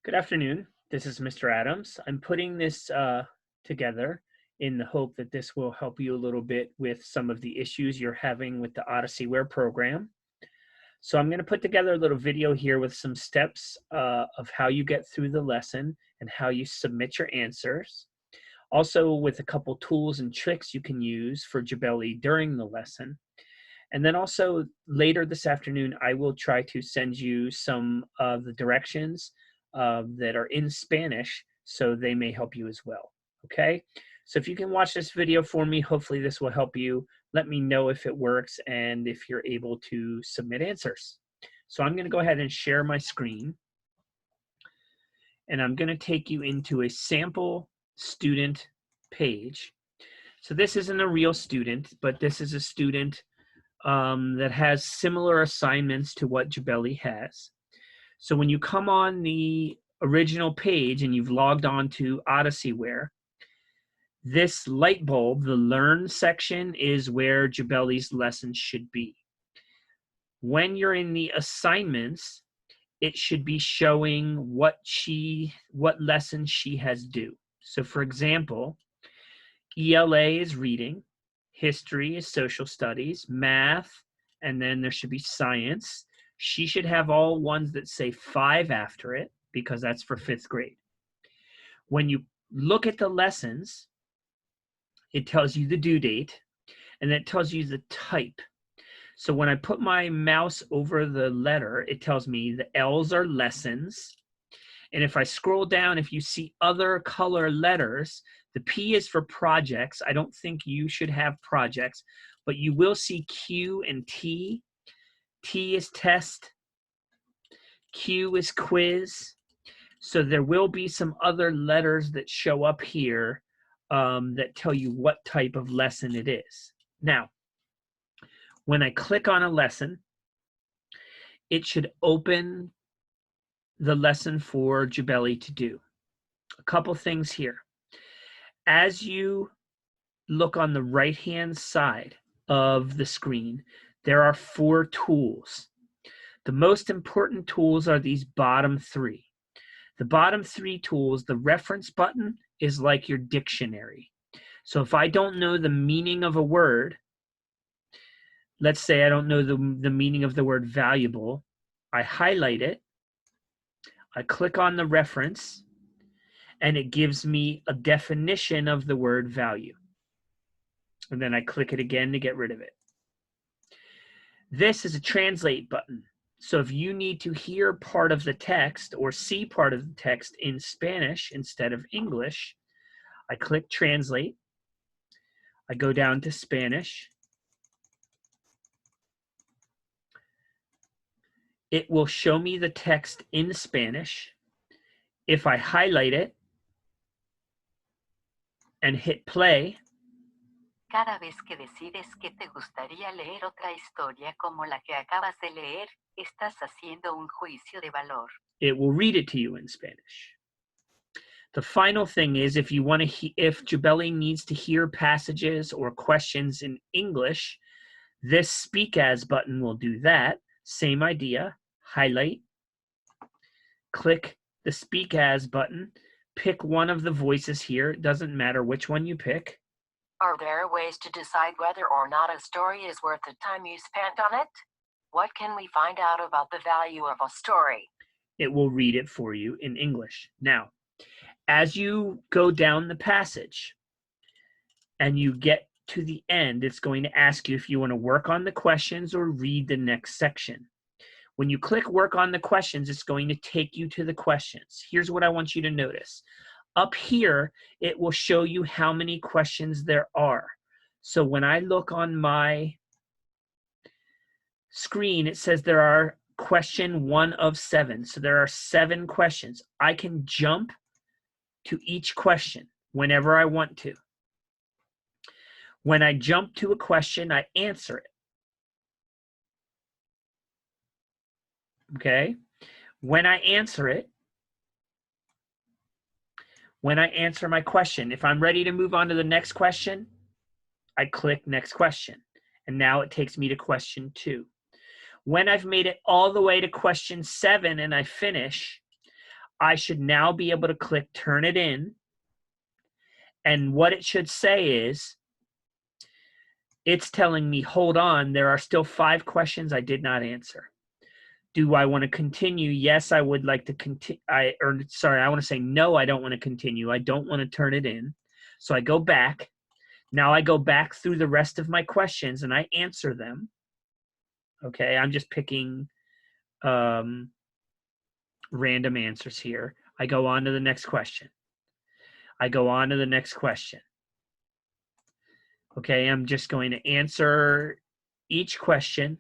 Good afternoon. This is Mr. Adams. I'm putting this together in the hope that this will help you a little bit with some of the issues you're having with the OdysseyWare program. So I'm going to put together a little video here with some steps of how you get through the lesson and how you submit your answers. Also with a couple tools and tricks you can use for Jabelli during the lesson. And then also later this afternoon, I will try to send you some of the directions that are in Spanish, so they may help you as well, okay? So if you can watch this video for me, hopefully this will help you. Let me know if it works and if you're able to submit answers. So I'm gonna go ahead and share my screen. And I'm gonna take you into a sample student page. So this isn't a real student, but this is a student that has similar assignments to what Jabelli has. So when you come on the original page and you've logged on to OdysseyWare, this light bulb, the Learn section, is where Jabelli's lessons should be. When you're in the assignments, it should be showing what lessons she has due. So for example, ELA is reading, history is social studies, math, and then there should be science. She should have all ones that say 5 after it because that's for 5th grade. When you look at the lessons, it tells you the due date and it tells you the type. So when I put my mouse over the letter, it tells me the L's are lessons. And if I scroll down, if you see other color letters, the P is for projects. I don't think you should have projects, but you will see Q and T. T is test. Q is quiz. So there will be some other letters that show up here that tell you what type of lesson it is. Now, when I click on a lesson, it should open the lesson for Jabelli to do. A couple things here. As you look on the right-hand side of the screen, there are 4 tools. The most important tools are these bottom 3. The bottom 3 tools, the reference button is like your dictionary. So if I don't know the meaning of a word, let's say I don't know the meaning of the word valuable, I highlight it, I click on the reference, and it gives me a definition of the word value. And then I click it again to get rid of it. This is a translate button. So if you need to hear part of the text or see part of the text in Spanish instead of English, I click translate. I go down to Spanish. It will show me the text in Spanish. If I highlight it and hit play, cada vez que decides que te gustaría leer otra historia como la que acabas de leer, estás haciendo un juicio de valor. It will read it to you in Spanish. The final thing is if Jabelli needs to hear passages or questions in English, this Speak As button will do that. Same idea. Highlight. Click the Speak As button. Pick one of the voices here. It doesn't matter which one you pick. Are there ways to decide whether or not a story is worth the time you spent on it? What can we find out about the value of a story? It will read it for you in English. Now, as you go down the passage and you get to the end, it's going to ask you if you want to work on the questions or read the next section. When you click work on the questions, it's going to take you to the questions. Here's what I want you to notice. Up here, it will show you how many questions there are. So when I look on my screen, it says there are question 1 of 7. So there are 7 questions. I can jump to each question whenever I want to. When I jump to a question, I answer it. Okay? When I answer my question, if I'm ready to move on to the next question, I click next question. And now it takes me to question 2. When I've made it all the way to question 7 and I finish, I should now be able to click turn it in. And what it should say is, it's telling me, hold on, there are still 5 questions I did not answer. Do I want to continue? Yes, I would like to continue. I want to say no, I don't want to continue. I don't want to turn it in. So I go back. Now I go back through the rest of my questions and I answer them. Okay, I'm just picking random answers here. I go on to the next question. I go on to the next question. Okay, I'm just going to answer each question.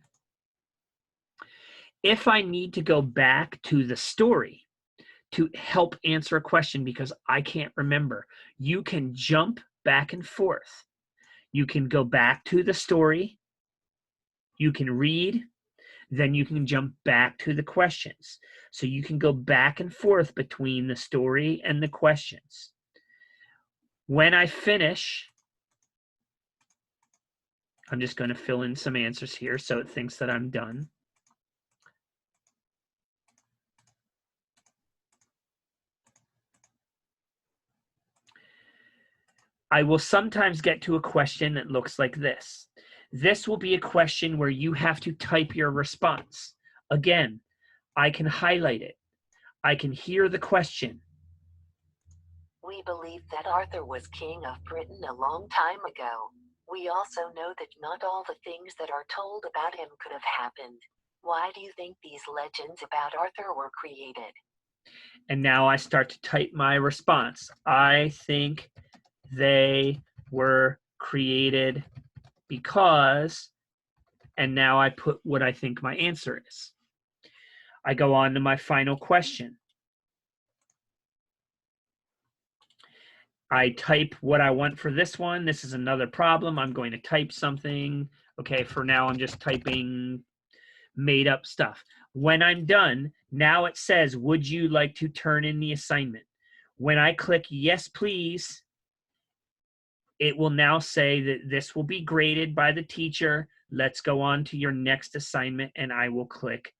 If I need to go back to the story to help answer a question because I can't remember, you can jump back and forth. You can go back to the story, you can read, then you can jump back to the questions. So you can go back and forth between the story and the questions. When I finish, I'm just going to fill in some answers here so it thinks that I'm done. I will sometimes get to a question that looks like this. This will be a question where you have to type your response. Again, I can highlight it. I can hear the question. We believe that Arthur was king of Britain a long time ago. We also know that not all the things that are told about him could have happened. Why do you think these legends about Arthur were created? And now I start to type my response. I think they were created because, and now I put what I think my answer is. I go on to my final question. I type what I want for this one. This is another problem. I'm going to type something. Okay, for now I'm just typing made up stuff. When I'm done, now it says, would you like to turn in the assignment? When I click yes, please, it will now say that this will be graded by the teacher. Let's go on to your next assignment, and I will click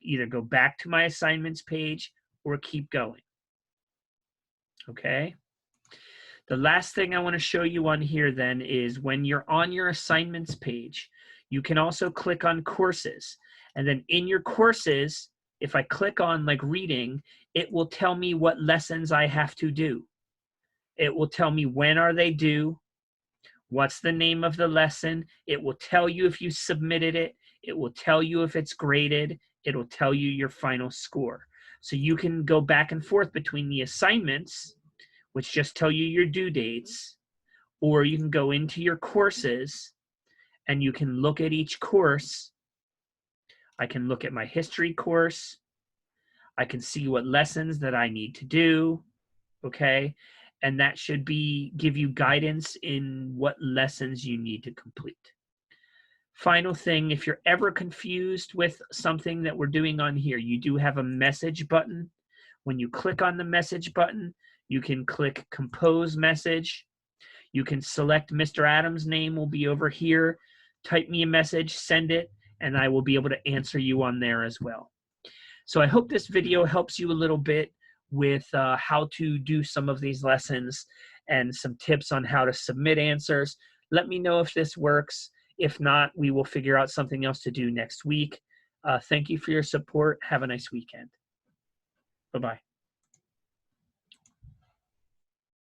either go back to my assignments page or keep going. Okay. The last thing I want to show you on here then is when you're on your assignments page, you can also click on courses. And then in your courses, if I click on like reading, it will tell me what lessons I have to do. It will tell me when are they due, what's the name of the lesson. It will tell you if you submitted it. It will tell you if it's graded. It will tell you your final score. So you can go back and forth between the assignments, which just tell you your due dates, or you can go into your courses and you can look at each course. I can look at my history course. I can see what lessons that I need to do, okay? And that should give you guidance in what lessons you need to complete. Final thing, if you're ever confused with something that we're doing on here, you do have a message button. When you click on the message button, you can click compose message. You can select Mr. Adams' name will be over here. Type me a message, send it, and I will be able to answer you on there as well. So I hope this video helps you a little bit with how to do some of these lessons and some tips on how to submit answers. Let me know if this works. If not, we will figure out something else to do next week. Thank you for your support. Have a nice weekend. Bye-bye.